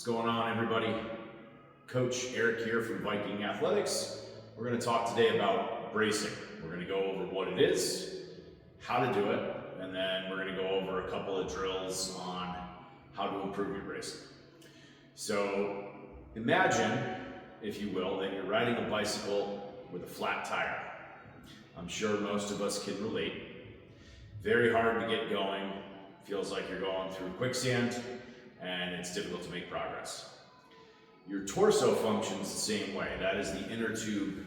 What's going on, everybody? Coach Eric here from Viking Athletics. We're going to talk today about bracing. We're going to go over what it is, how to do it, and then we're going to go over a couple of drills on how to improve your bracing. So imagine, if you will, that you're riding a bicycle with a flat tire. I'm sure most of us can relate. Very hard to get going. Feels like you're going through quicksand and it's difficult to make progress. Your torso functions the same way. That is the inner tube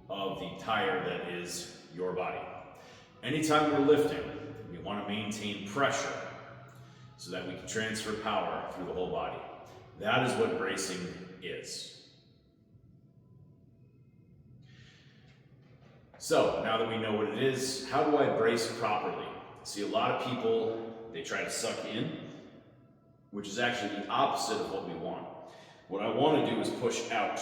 of the tire that is your body. Anytime we're lifting, we want to maintain pressure so that we can transfer power through the whole body. That is what bracing is. So now that we know what it is, how do I brace properly? See, a lot of people, they try to suck in, which is actually the opposite of what we want. What I want to do is push out.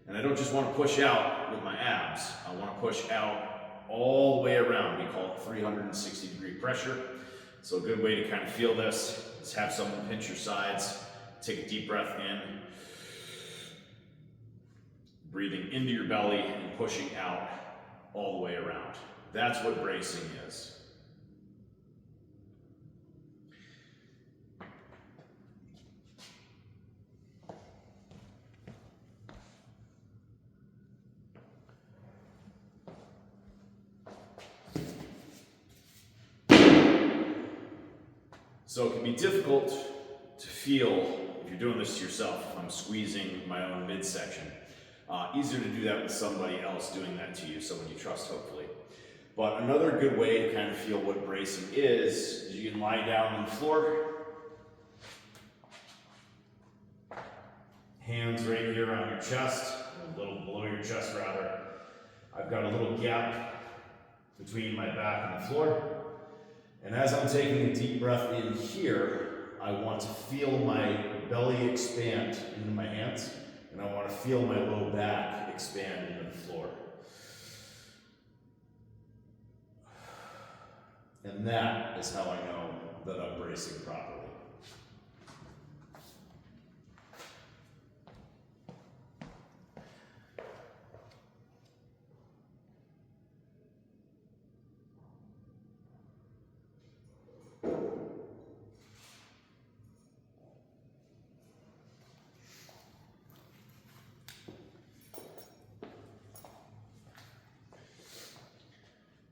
And I don't just want to push out with my abs. I want to push out all the way around. We call it 360-degree pressure. So a good way to kind of feel this is have someone pinch your sides, take a deep breath in, breathing into your belly and pushing out all the way around. That's what bracing is. So it can be difficult to feel if you're doing this to yourself. If I'm squeezing my own midsection. Easier to do that with somebody else doing that to you, someone you trust, hopefully. But another good way to kind of feel what bracing is you can lie down on the floor. Hands right here on your chest, a little below your chest rather. I've got a little gap between my back and the floor. And as I'm taking a deep breath in here, I want to feel my belly expand into my hands, and I want to feel my low back expand into the floor. And that is how I know that I'm bracing properly.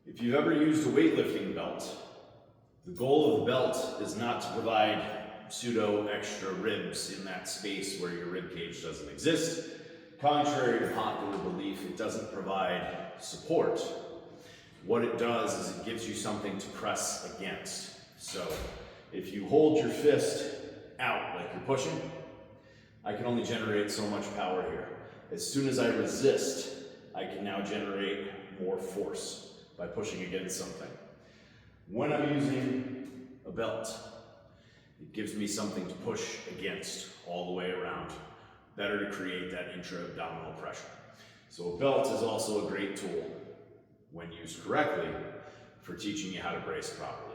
If you've ever used a weightlifting belt, the goal of the belt is not to provide pseudo extra ribs in that space where your rib cage doesn't exist. Contrary to popular belief, it doesn't provide support. What it does is it gives you something to press against. So if you hold your fist out like you're pushing, I can only generate so much power here. As soon as I resist, I can now generate more force by pushing against something. When I'm using a belt, it gives me something to push against all the way around. Better to create that intra-abdominal pressure. So a belt is also a great tool, when used correctly, for teaching you how to brace properly.